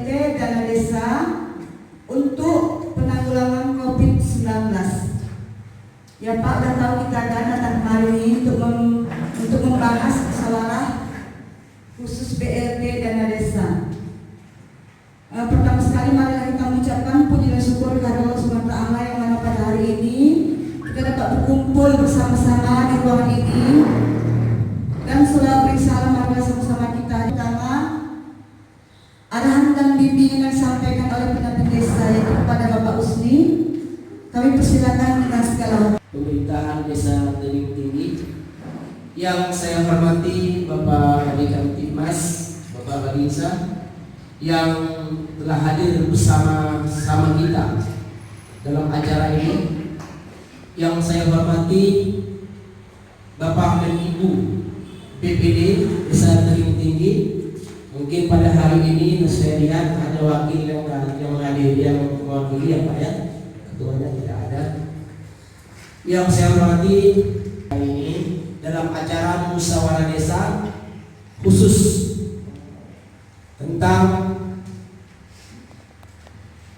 PLT dana desa untuk penanggulangan COVID-19. Ya Pak, udah tahu kita kan datang kemarin ini untuk membahas musyawarah khusus PLT dana desa. Pertama sekali marilah kita mengucapkan puji dan syukur kepada Allah Subhanahu wa taala yang mana pada hari ini kita dapat berkumpul bersama-sama di ruangan ini dan selalu beri salam marilah sama-sama kita. Pertama, arahan dan bimbingan yang disampaikan oleh pendamping desa yaitu kepada Bapak Usni, kami persilakan dengan segala pemerintahan Desa Tebing Tinggi. Yang saya hormati Bapak Kadek Kamtibmas, Bapak Babinsa yang telah hadir bersama kita dalam acara ini. Yang saya hormati Bapak dan Ibu BPD Desa Tebing Tinggi. Mungkin pada hari ini saya lihat ada wakil yang hadir yang mewakili ya Pak ya. Ketuanya tidak ada. Yang saya hormati hari ini dalam acara musyawarah desa khusus tentang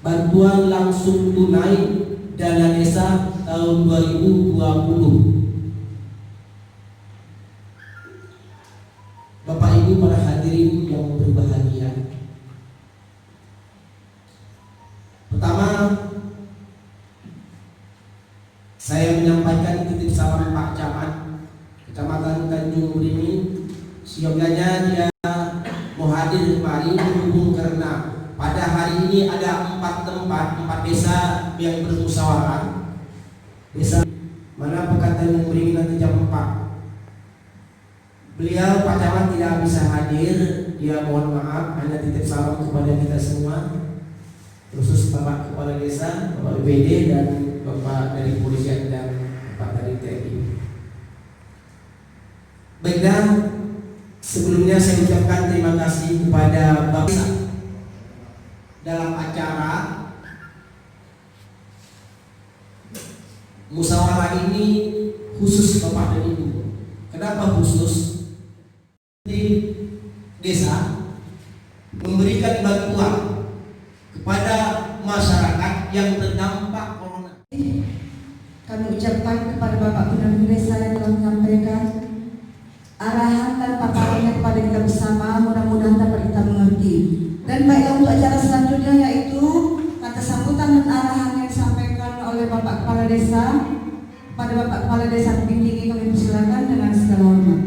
bantuan langsung tunai dana desa tahun 2020. Bapak Ibu para hadirin yang berbahagia. Pertama, saya menyampaikan titip salam Pak Camat Kecamatan Tanjung Beringin. Sioganya dia mau hadir kemari berhubung karena pada hari ini ada 4 desa yang bermusyawarah. Desa mana Pekan Tanjung Beringin nanti jam 4. Beliau Pak Camat tidak bisa hadir, dia mohon maaf, hanya titip salam kepada kita semua, khusus Bapak Kepala Desa, Bapak BPD dan Bapak dari Polisian dan Bapak dari TNI. Baiklah, sebelumnya saya ucapkan terima kasih kepada Bapak dalam acara musyawarah ini khusus Bapak dan Ibu. Kenapa khusus? Di desa memberikan bantuan kepada masyarakat yang terdampak corona. Kami ucapkan kepada Bapak pendamping desa yang telah menyampaikan arahan dan paparannya kepada kita bersama, mudah-mudahan dapat kita mengerti. Dan baiklah untuk acara selanjutnya yaitu kata sambutan dan arahan yang disampaikan oleh Bapak Kepala Desa. Pada Bapak Kepala Desa Tebing Tinggi kami persilakan dengan segala hormat.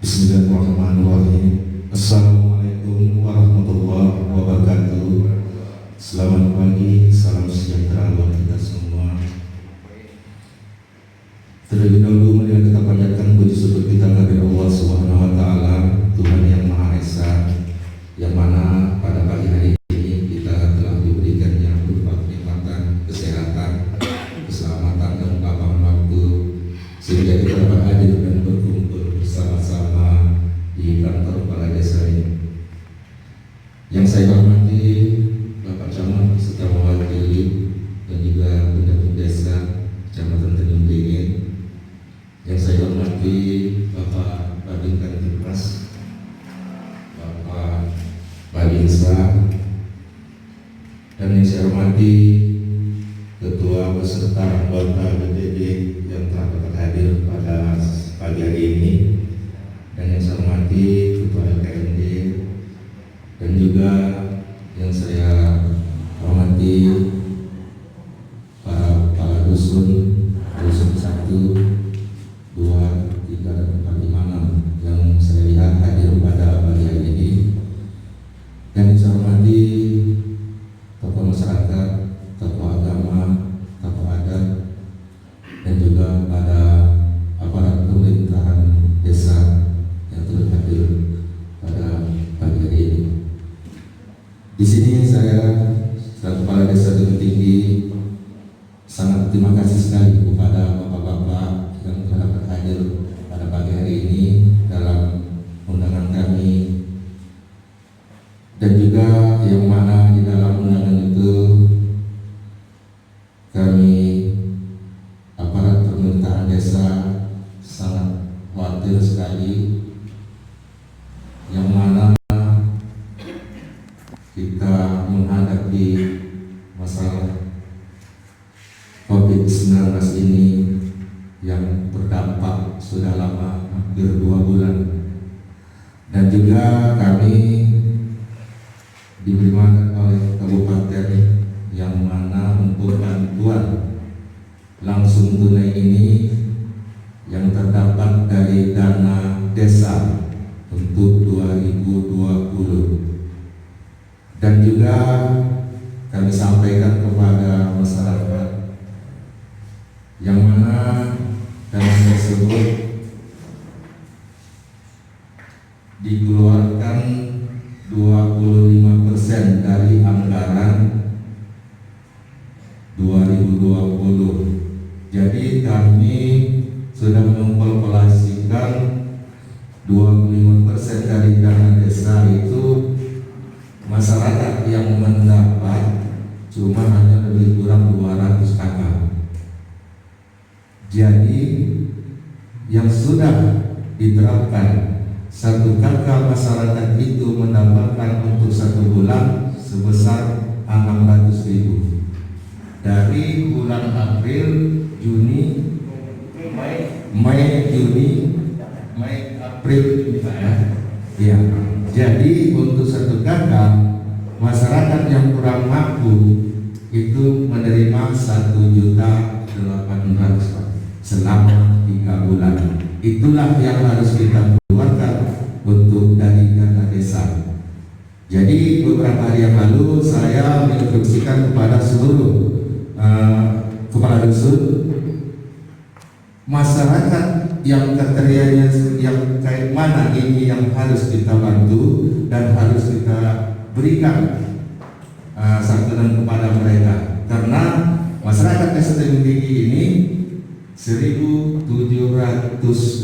Bismillahirrahmanirrahim. Assalamualaikum warahmatullahi wabarakatuh. Selamat pagi, salam sejahtera buat kita semua. Terlebih dahulu marilah kita panjatkan puji syukur kita kepada Allah Subhanahu wa taala, Tuhan yang Maha Esa, yang mana pada pagi hari ini kita telah diberikannya berupa kenikmatan, kesehatan, keselamatan dan kelapangan waktu sehingga kita dapat hadir dan berkumpul bersama-sama di kantor kepala desa ini. Yang saya hormati Bapak Camat serta mewakili dan juga pendamping desa Kecamatan Tanjung Beringin. Yang saya hormati Bapak Kadek Kamtibmas, Bapak Babinsa, dan yang saya hormati Ketua beserta anggota BPD yang telah dapat hadir pada pagi hari ini, dan yang saya hormati Ketua LKMD, dan juga yang saya hormati para kepala dusun 1, 2, 3, dan 4, 5 yang saya lihat hadir pada pagi hari ini, dan yang saya hormati tokoh masyarakat, tokoh agama, tokoh adat, dan juga pada aparat pemerintahan desa yang turut hadir pada pagi hari ini. Di sini saya selaku Kepala Desa Tebing Tinggi sangat berterima kasih sekali kepada bapak-bapak yang telah dapat hadir pada pagi hari ini dalam undangan kami, dan juga yang mana di dalam undangan itu kami sekali, yang mana kita menghadapi masalah COVID-19 ini yang berdampak sudah lama, hampir 2 bulan. Dan juga kami diberi mandat oleh kabupaten yang mana untuk bantuan langsung tunai ini yang terdapat dari dana desa untuk 2020. Dan juga kami sampaikan kepada masyarakat yang mana dana tersebut dikeluarkan 25% dari anggaran 2020. Jadi kami sudah mengkalkulasikan 25% dari dana desa itu masyarakat yang mendapat cuma hanya lebih kurang 200 kakak. Jadi yang sudah diterapkan 1 kakak masyarakat itu mendapatkan untuk 1 bulan sebesar 600.000. Dari bulan April, Juni, Mei, April, ya. Jadi untuk 1 kakak masyarakat yang kurang mampu itu menerima 1.800.000 selama 3 bulan. Itulah yang harus kita keluarkan untuk dari dana desa. Jadi beberapa hari yang lalu saya menginstruksikan kepada seluruh kepala dusun, masyarakat yang kriterianya yang kayak mana ini yang harus kita bantu dan harus kita berikan santunan kepada mereka, karena masyarakat desa Tebing Tinggi ini 1.700,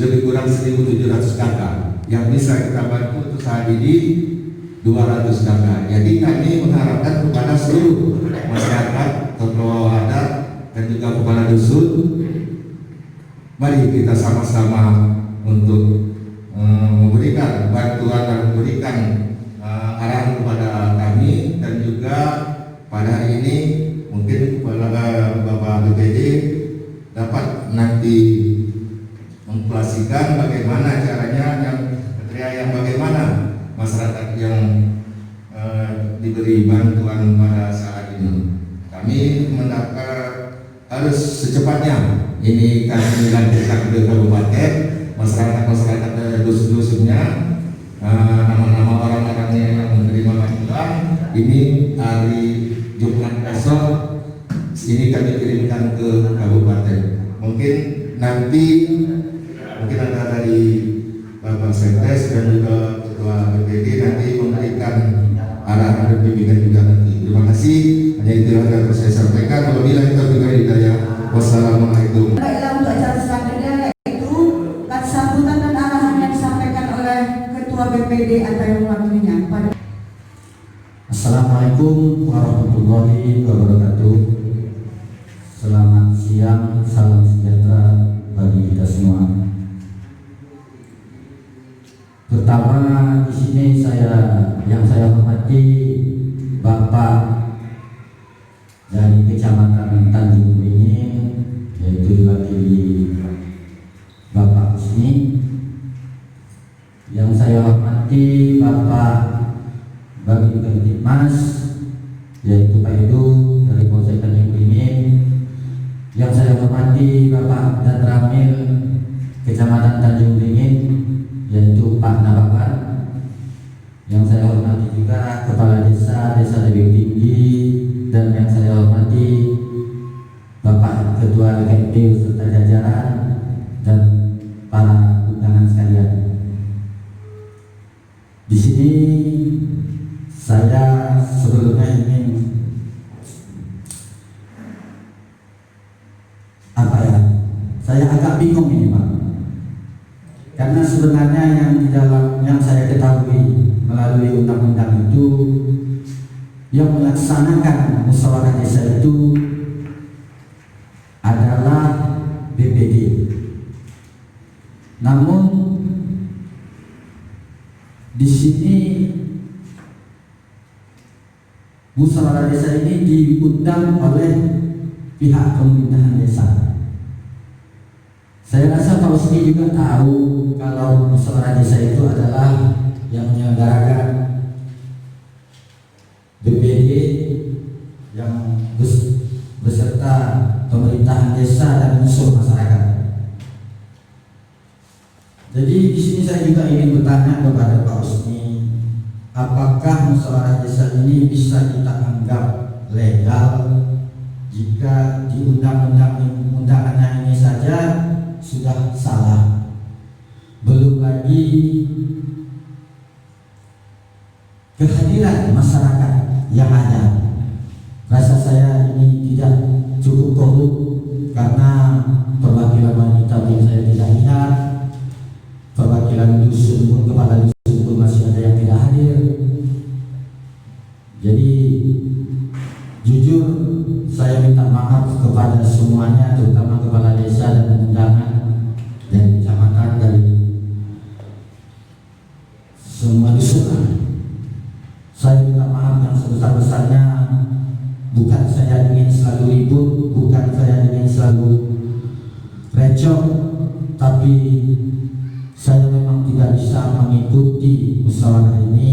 lebih kurang 1.700 kakak yang bisa kita bantu untuk saat ini 200 kakak. Jadi kami mengharapkan kepada seluruh masyarakat, tokoh adat dan juga kepala dusun, mari kita sama-sama untuk memberikan bantuan dan memberikan arahan kepada kami. Dan juga pada hari ini mungkin Bapak BPD dapat nanti mengklasikan bagaimana caranya, yang kriteria yang bagaimana masyarakat yang diberi bantuan pada saat ini. Kami mendaftar harus secepatnya ini kami lanjutkan ke kabupaten, masyarakat dari dusun-dusunnya, nama-nama orang-orangnya yang menerima bantuan ini hari Jumat besok ini kami kirimkan ke kabupaten. Mungkin nanti ada dari Bapak Sekdes dan juga Ketua BPD nanti memberikan arahan dan bimbingan juga nanti. Terima kasih. Hanya itu yang dapat saya sampaikan. Wabillahi taufiq wal hidayah. Wassalamualaikum. Baiklah, untuk acara selanjutnya yaitu sambutan dan arahan yang disampaikan oleh Ketua BPD atau yang mewakilinya. Assalamualaikum warahmatullahi wabarakatuh. Selamat siang, salam sejahtera bagi kita semua. Pertama di sini yang saya hormati Bapak dari Kecamatan Tanjung Beringin, yaitu diwakili Bapak Husni. Yang saya hormati Bapak Bagi Kamtibmas, yaitu Pak Edu dari Polsek Tanjung Beringin. Yang saya hormati Bapak dan Ramil Kecamatan Tanjung Beringin, yaitu Pak Nababan. Yang saya hormati juga Kepala Desa Tebing Tinggi, dan yang saya hormati Bapak Ketua LKP serta jajaran dan para undangan sekalian. Di sini saya sebelumnya ingin saya agak bingung ini Pak, karena sebenarnya yang saya ketahui melalui undang-undang itu, yang melaksanakan musyawarah desa itu adalah BPD. Namun musyawarah desa ini diundang oleh pihak pemerintahan desa. Saya rasa Pak Usni juga tahu kalau musyawarah desa itu adalah yang menyelenggarakan BPD yang beserta pemerintahan desa dan unsur masyarakat. Jadi di sini saya juga ingin bertanya kepada Pak Usni, apakah musyawarah desa ini bisa kita anggap legal jika di undang-undangannya ini saja sudah salah, belum lagi kehadiran masyarakat yang ada. Rasa saya ini tidak cukup korup karena perwakilan wanita yang saya tidak lihat, perwakilan dusun pun, kepala dusun pun masih ada yang tidak hadir. Jadi jujur saya minta maaf kepada semuanya, terutama kepala desa dan undangan dan kecamatan dari semua dusun. Saya minta maaf yang sebesar-besarnya. Bukan saya ingin selalu ribut, bukan saya ingin selalu recok, tapi saya memang tidak bisa mengikuti musyawarah ini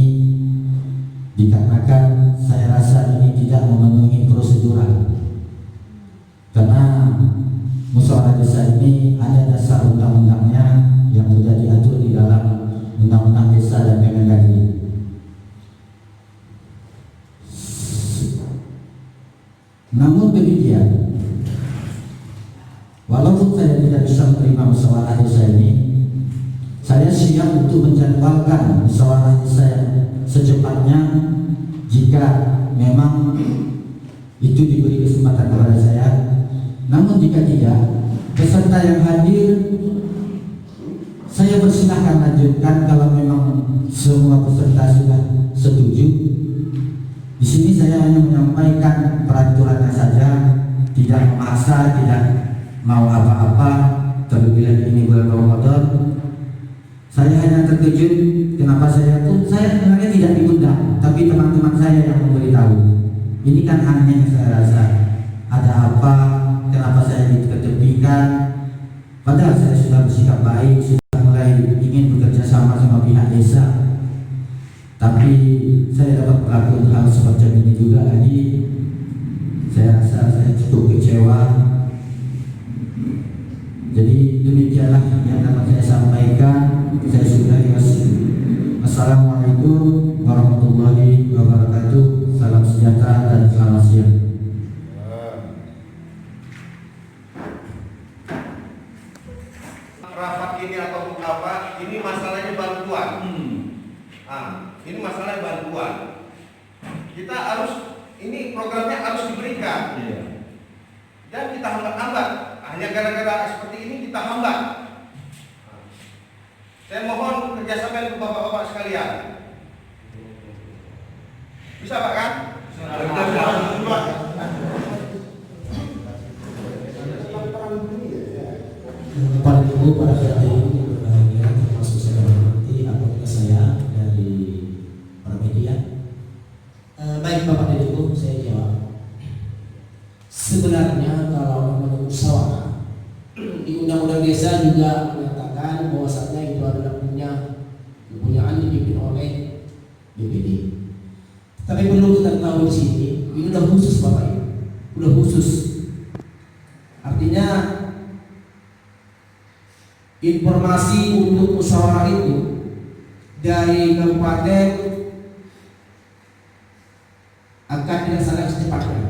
dikarenakan saya rasa ini tidak memenuhi prosedural. Karena musyawarah desa ini ada dasar undang-undangnya yang sudah diatur di dalam Undang-Undang Desa dan Kemendagri. Namun demikian, walaupun saya tidak bisa menerima musyawarah desa ini, saya siap untuk menjadwalkan musyawarah desa secepatnya jika memang itu diberi kesempatan kepada saya. Namun jika tidak, peserta yang hadir saya persilahkan lanjutkan kalau memang semua peserta sudah setuju. Di sini saya hanya menyampaikan peraturannya saja, tidak memaksa, tidak mau apa-apa. Terlebih lagi ini bulan Ramadan, saya hanya terkejut kenapa saya sebenarnya tidak diundang, tapi teman-teman saya yang memberitahu. Ini kan aneh, saya rasa ada apa, kenapa saya diketepikan, padahal saya sudah bersikap baik, sudah mulai ingin bekerja sama pihak desa. Tapi saya dapat melakukan hal seperti ini juga, jadi saya rasa saya cukup kecewa. Jadi demikianlah yang dapat saya sampaikan. Saya sudahi. Assalamualaikum warahmatullahi wabarakatuh. Salam sejahtera dan selamat siang. Rapat ini atau apa? Ini masalahnya bantuan. Ini masalah bantuan. Kita harus, ini programnya harus diberikan. Dan kita hambat-hambat. Hanya gara-gara seperti ini kita hambat. Saya mohon kerjasama untuk bapak-bapak sekalian. Bisa Pak kan? Para ibu, para hadirin yang berbahagia, termasuk saya hormati apabila saya dari para media. Baik Bapak dan Ibu, saya jawab. Sebenarnya kalau menurut musyawarah di Undang-Undang Desa juga menyatakan bahwasanya itu adalah kepunyaan dipimpin oleh BPD. Tapi perlu kita tahu di sini, ini udah khusus Bapak Ibu, udah khusus. Artinya informasi untuk musyawarah itu dari kabupaten akan dilaksanakan secepatnya.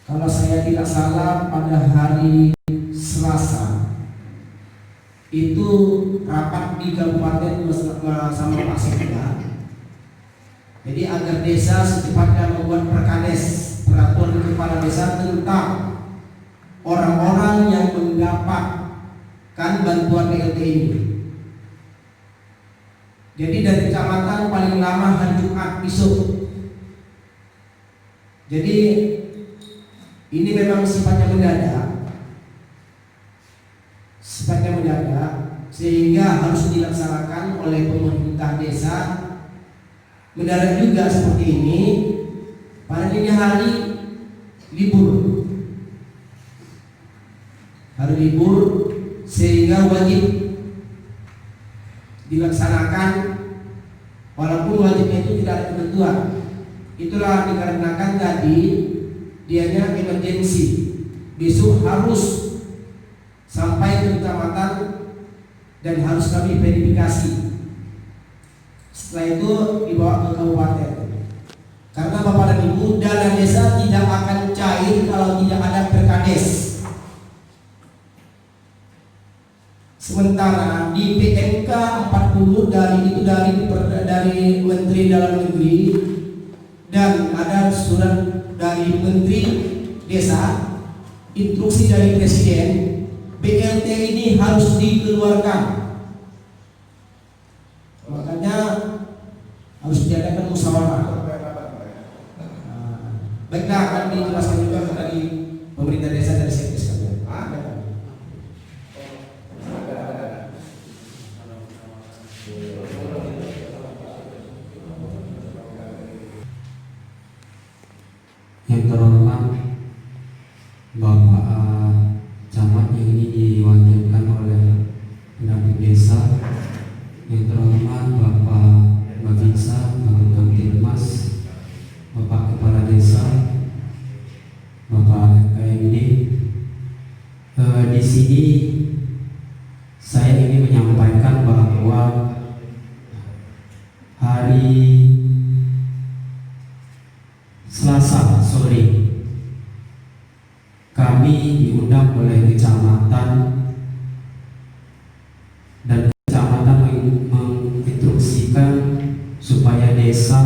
Kalau saya tidak salah pada hari Selasa itu rapat di kabupaten bersama Pak Sekda. Jadi agar desa secepatnya membuat perkades, peraturan kepala desa tentang orang-orang yang mendapatkan bantuan BLT ini. Jadi dari kecamatan paling lama hari Jumat besok. Jadi ini memang sifatnya mendadak, sehingga harus dilaksanakan oleh pemerintah desa mendarat juga seperti ini pada dini hari libur, hari libur, sehingga wajib dilaksanakan walaupun wajibnya itu tidak ada ketentuan. Itulah dikarenakan tadi dianya emergensi, besok harus sampai ke kecamatan dan harus kami verifikasi. Setelah itu dibawa ke kabupaten. Karena Bapak dan Ibu, dana desa tidak akan cair kalau tidak ada perkades. Sementara di PMK 40 dari Menteri Dalam Negeri dan ada surat dari Menteri Desa, instruksi dari Presiden, BLT ini harus dikeluarkan. Makanya harus diadakan musyawarah. Baiklah, akan dijelaskan juga dari pemerintah desa dari sektor kalian. Yang terhormat Bapak Camat yang ini diwakilkan oleh pendamping desa, yang terhormat Bapak Babinsa, Bapak Kamtibmas, Bapak Kepala Desa, Bapak KMD. Di sini saya ingin menyampaikan bahwa hari Selasa sore kami diundang oleh kecamatan dan kecamatan menginstruksikan supaya desa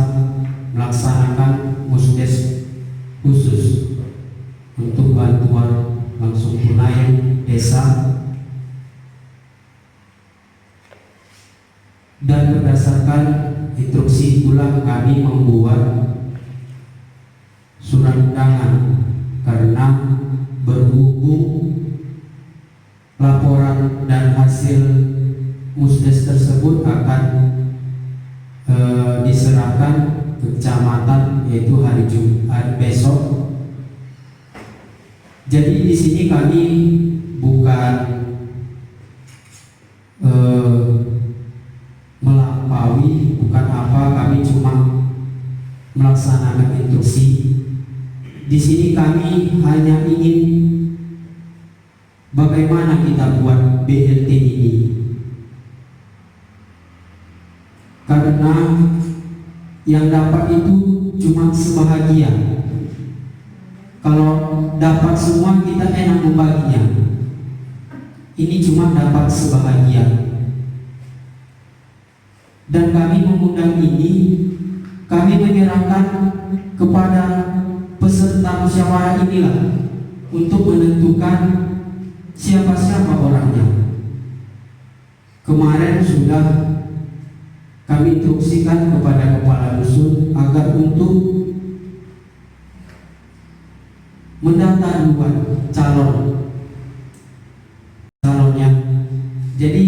melaksanakan musdes khusus untuk bantuan langsung tunai desa, dan berdasarkan instruksi itulah kami membuat surat undangan karena berhubung laporan dan hasil musdes tersebut akan diserahkan ke kecamatan, yaitu hari Jumat besok. Jadi di sini kami bukan melampaui, bukan apa, kami cuma melaksanakan instruksi. Di sini kami hanya ingin bagaimana kita buat BLT ini, karena yang dapat itu cuma sebahagia. Kalau dapat semua kita enak membaginya. Ini cuma dapat sebahagia. Dan kami mengundang ini, kami menyerahkan kepada peserta musyawarah inilah untuk menentukan siapa-siapa orangnya. Kemarin sudah kami instruksikan kepada kepala dusun agar untuk mendata dua calonnya. Jadi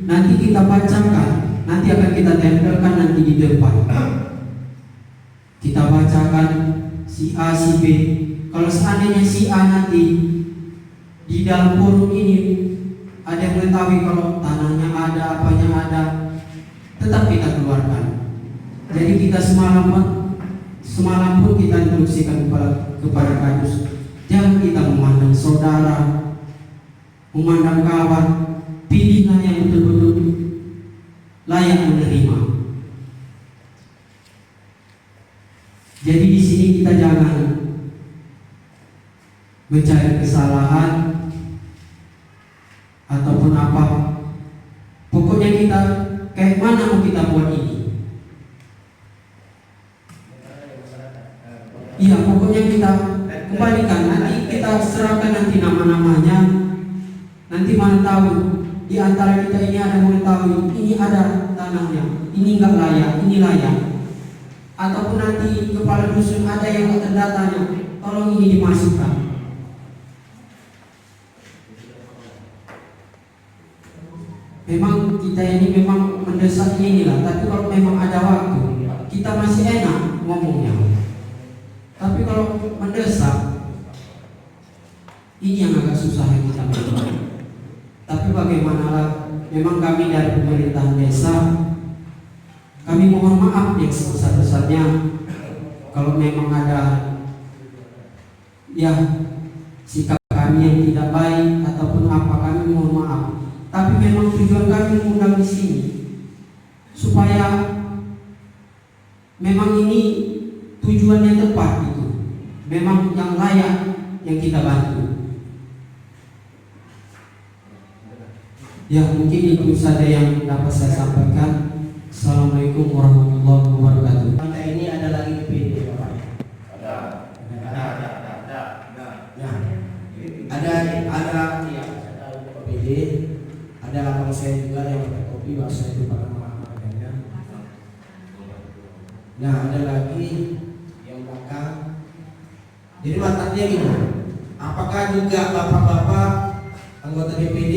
nanti kita bacakan, nanti akan kita tempelkan nanti di depan. Kita bacakan si A, si B. Kalau seandainya si A nanti di dalam forum ini ada yang mengetahui kalau tanahnya ada, apanya ada, tetap kita keluarkan. Jadi kita semalam pun kita instruksikan kepada kadus, jangan kita memandang saudara, memandang kawan, pilihlah yang betul-betul layak menerima. Jadi di sini kita jangan mencari kesalahan ataupun apa. Pokoknya kita kayak mana mau kita buat ini. Iya, pokoknya kita kembalikan, nanti kita serahkan nanti nama-namanya. Nanti mana tahu di antara kita ini ada mengetahui ini ada tanahnya, ini enggak layak, ini layak. Ataupun nanti kepala dusun ada yang terdatanya, tolong ini dimasukkan. Memang kita ini memang mendesak inilah, tapi kalau memang ada waktu, kita kita masih enak ngomongnya. Tapi kalau mendesak, ini yang agak susah yang kita miliki. Tapi bagaimanalah, memang kami dari pemerintahan desa, kami mohon maaf yang sebesar-besarnya kalau memang ada ya sikap kami yang tidak baik ataupun apa, kami mohon maaf. Tapi memang tujuan kami mengundang di sini supaya memang ini tujuan yang tepat gitu, memang yang layak yang kita bantu. Ya mungkin itu saja yang dapat saya sampaikan. Assalamualaikum warahmatullahi wabarakatuh. Lantai ini ada lagi DPD Bapak. Ada. Ada DPD, ada abang saya juga yang pakai kopi, bahasa saya itu pada harganya. Nah ada lagi yang belakang. Jadi mantannya gini, apakah juga bapak-bapak anggota DPD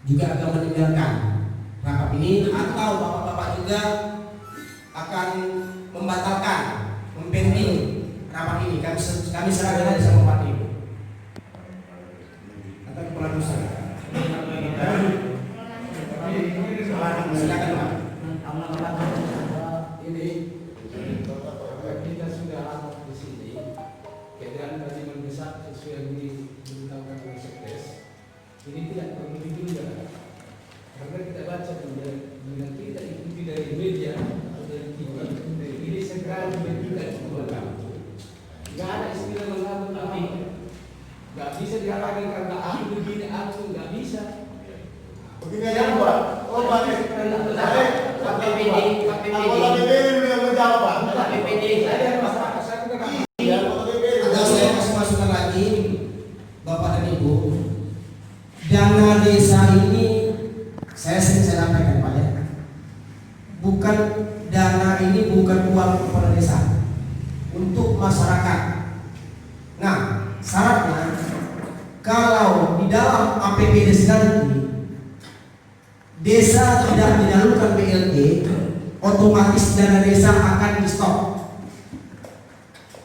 juga akan meninggalkan rapat ini, atau bapak-bapak juga akan membatalkan, mempending rapat ini? Kami serahkan aja sama Pak Ibu atau kepala dusun. Silakan Pak. Ini kita sudah rapat di sini, keadaan tadi mendesak sesuai yang diberitahukan oleh Sekdes. Ini tidak perlu ditunda karena kita baca dengan tidak ikuti dari media atau dari TV. Ini segera dibentukkan sebuah kampung. Nggak ada istilah mengaku tapi nggak bisa dihalangi karena aku begini, aku nggak bisa. Begini aja Pak. Oh Pak. KPPD Anggota DPD dulu yang menjawab Pak. KPPD Saya masyarakat, saya juga nggak Iya, anggota DPD. Atau saya kasih masukan lagi, Bapak dan Ibu, dana desa ini saya sering sampaikan Pak ya, bukan dana ini bukan uang kepala desa, untuk masyarakat. Nah syaratnya kalau di dalam APBD nanti desa tidak menyalurkan BLT, otomatis dana desa akan di stop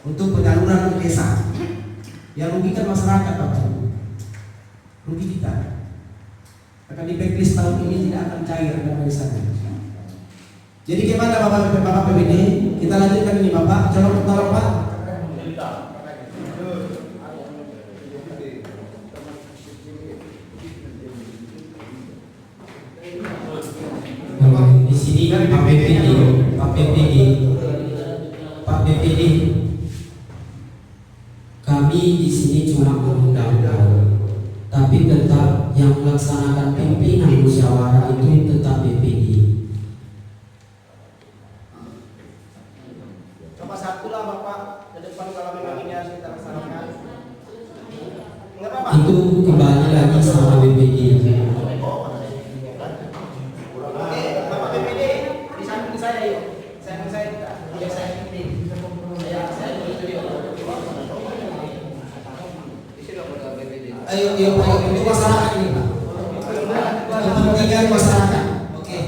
untuk penyaluran ke desa. Yang rugikan masyarakat Bapak, rugi kita. Akan di backlist tahun ini tidak akan cair dana desanya. Jadi gimana Bapak PBD? Kita lanjutkan ini Bapak, colok tolong Pak. Di sini Pak BPD, kami di sini cuma mengundang, tapi tetap yang melaksanakan pimpinan musyawarah itu tetap BPD. Coba satu lah Bapak ke depan kalau memang ini harus kita laksanakan. Enggak apa-apa. Itu kembali lagi sama BPD. Oke, Bapak BPD di samping saya yuk. Samping saya kita. Ya saya pimpin. Saya di studio. Ayo, itu masyarakat ini Pak. Kepentingan masyarakat. Oke.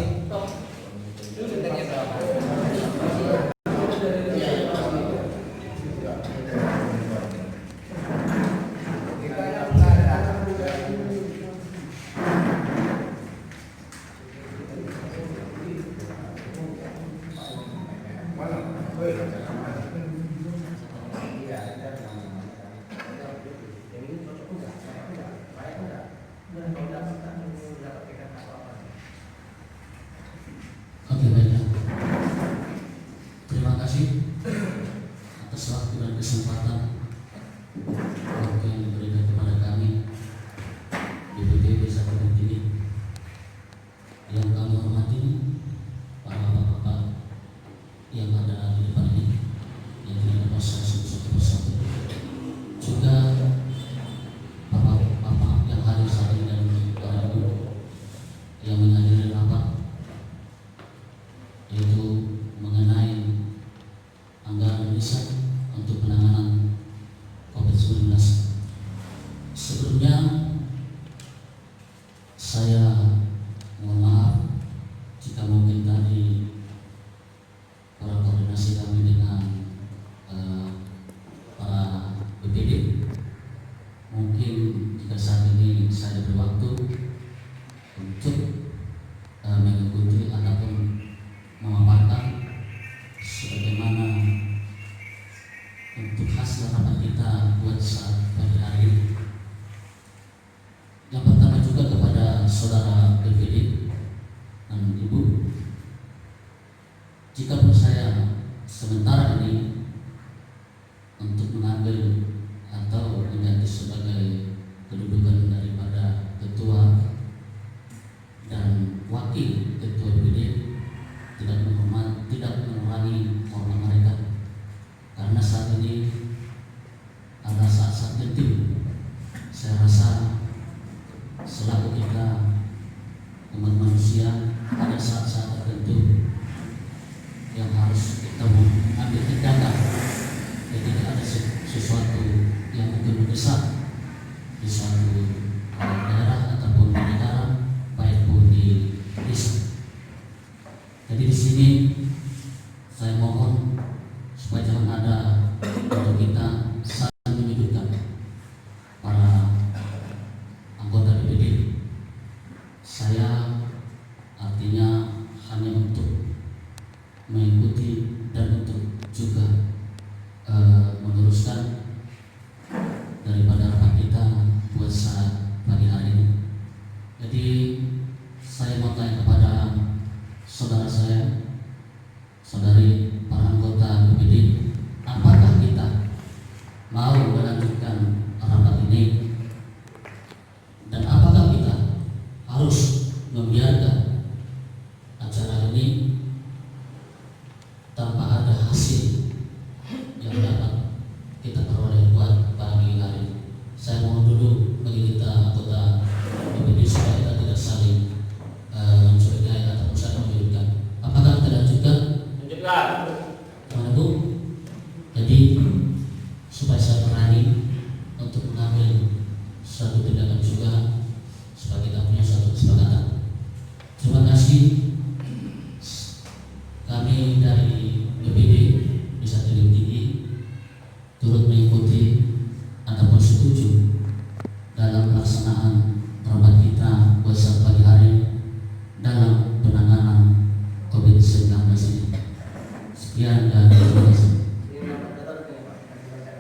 pada saat ini saya diberi waktu untuk mengikuti ataupun memaparkan sebagaimana untuk hasil rapat kita buat saat pagi hari ini. Yang pertama juga kepada saudara DPD dan Ibu, jika pun saya sementara ini untuk mengambil atau menjadi sebagai kedudukan daripada ketua dan wakil ketua DPD, tidak mengurangi hormat mereka, karena saat ini adalah saat-saat genting. Saya rasa selaku kita umat manusia ada saat-saat tertentu yang harus kita ambil tindakan ketika ada sesuatu yang mungkin besar di suatu daerah ataupun di negara, baik pun di desa. Jadi di sini saya mohon supaya jangan ada untuk kita saling menyudutkan para anggota DPD. Saya artinya hanya untuk mengikuti dan untuk juga meneruskan daripada rapat kita buat saat pagi hari ini. Jadi saya mau tanya kepada saudara saya, saudari para anggota DPD, apakah kita mau melanjutkan rapat ini, dan apakah kita harus membiarkan acara ini tanpa ada hasil yang dapat kita peroleh buat pagi hari ini. Saya mohon dulu bagi kita anggota DPD supaya kita tidak saling mencurigai atau saling menyudutkan. Apakah kita lanjutkan? Lanjutkan. Gimana Bu? Jadi supaya saya berani untuk mengambil suatu tindakan juga supaya kita punya suatu kesepakatan. Terima kasih. Kami dari DPD Desa Tebing Tinggi turut mengikuti ataupun setuju dalam pelaksanaan rapat kita buat saat pagi hari dalam penanganan COVID-19 ini. Sekian dan terima kasih.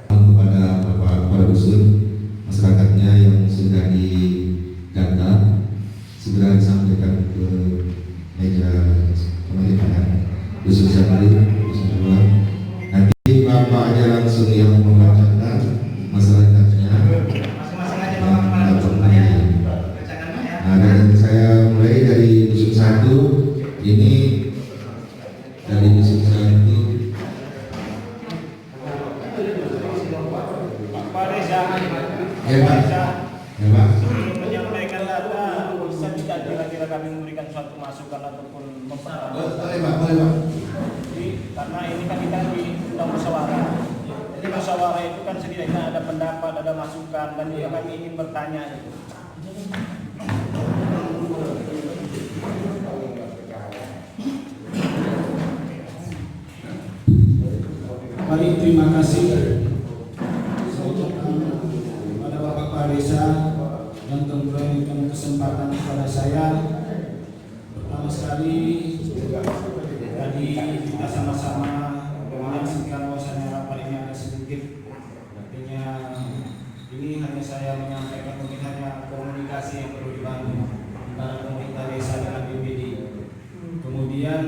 Kepada Bapak Kepala Dusun, masyarakatnya yang sudah didata segera disampaikan ke meja pemilihan dusun 1, dusun 2. Nanti Bapak aja langsung yang membacakan masyarakatnya. Masing-masing aja Bapak Kepala Dusun ya. Bacakan ya. Nah, dan saya mulai dari dusun 1 ini, dari dusun 1. Pak Reza, Ya Pak. Ya Pak. sebelum menyampaikan data, bisa tidak kira-kira kami memberikan suatu masukan ataupun memperoleh? Boleh Pak, boleh Pak. Jadi, karena ini kan kita di undang musyawarah. Jadi musyawarah itu kan setidaknya ada pendapat, ada masukan, dan juga kami ingin bertanya itu. Mari terima kasih saya ucapkan kepada Bapak Pak Reza yang telah memberikan kesempatan kepada saya. Pertama sekali tadi kita sama-sama menyaksikan bahwasanya rapat ini ada sedikit, artinya ini hanya saya menyampaikan mungkin hanya komunikasi yang perlu dibangun antara pemerintah desa dengan BPD. Kemudian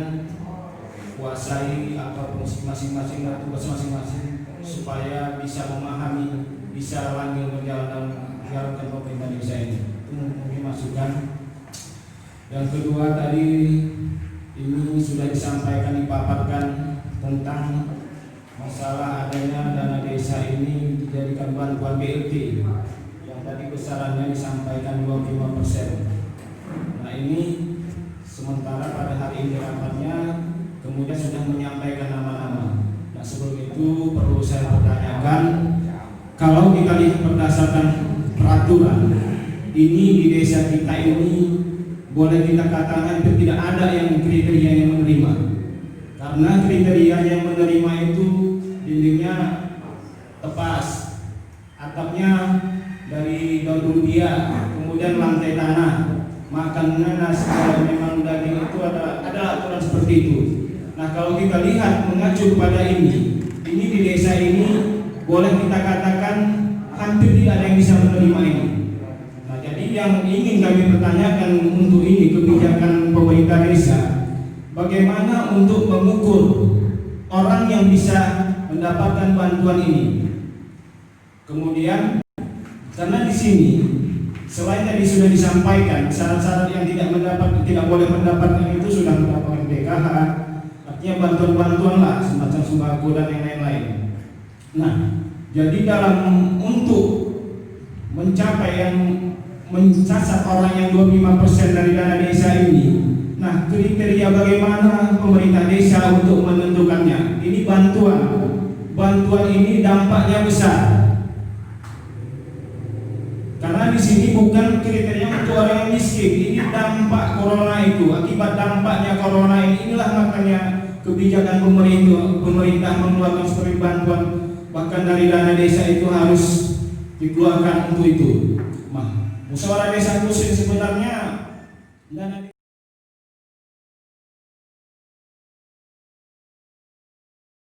kuasai apa fungsi masing-masing dan tugas masing-masing supaya bisa memahami, bisa lanjut berjalan dalam menjalankan pemerintah desa ini. Itu mungkin masukan. Yang kedua tadi ini sudah disampaikan, dipaparkan tentang masalah adanya dana desa ini dijadikan bantuan BLT yang tadi besarannya disampaikan 25%. Nah ini sementara pada hari ini rapatnya kemudian sudah menyampaikan nama-nama. Nah sebelum itu perlu saya pertanyakan, kalau kita lihat berdasarkan peraturan ini di desa kita ini, boleh kita katakan tidak ada yang kriteria yang menerima, karena kriteria yang menerima itu dindingnya tepas, atapnya dari daun rupiah, kemudian lantai tanah, makanan nasi, kalau memang daging itu ada aturan seperti itu. Nah, kalau kita lihat mengacu pada ini di desa ini boleh kita katakan hampir tidak ada yang bisa menerima ini. Nah, jadi yang ingin kami pertanyakan untuk ini kebijakan pemerintah desa, bagaimana untuk mengukur orang yang bisa mendapatkan bantuan ini. Kemudian karena di sini selain tadi sudah disampaikan syarat-syarat yang tidak boleh mendapatkan itu sudah mendapatkan PKH, artinya bantuan-bantuan lah semacam sembako dan yang lain-lain. Nah, jadi dalam untuk mencapai yang mencasar orang yang 25% dari dana desa ini, nah kriteria bagaimana pemerintah desa untuk menentukannya? Ini bantuan ini dampaknya besar. Karena di sini bukan kriteria untuk orang yang miskin, ini dampak corona itu. Akibat dampaknya corona ini, inilah makanya kebijakan pemerintah mengeluarkan seperti bantuan, bahkan dari dana desa itu harus dikeluarkan untuk itu. Musyawarah desa itu sebenarnya dana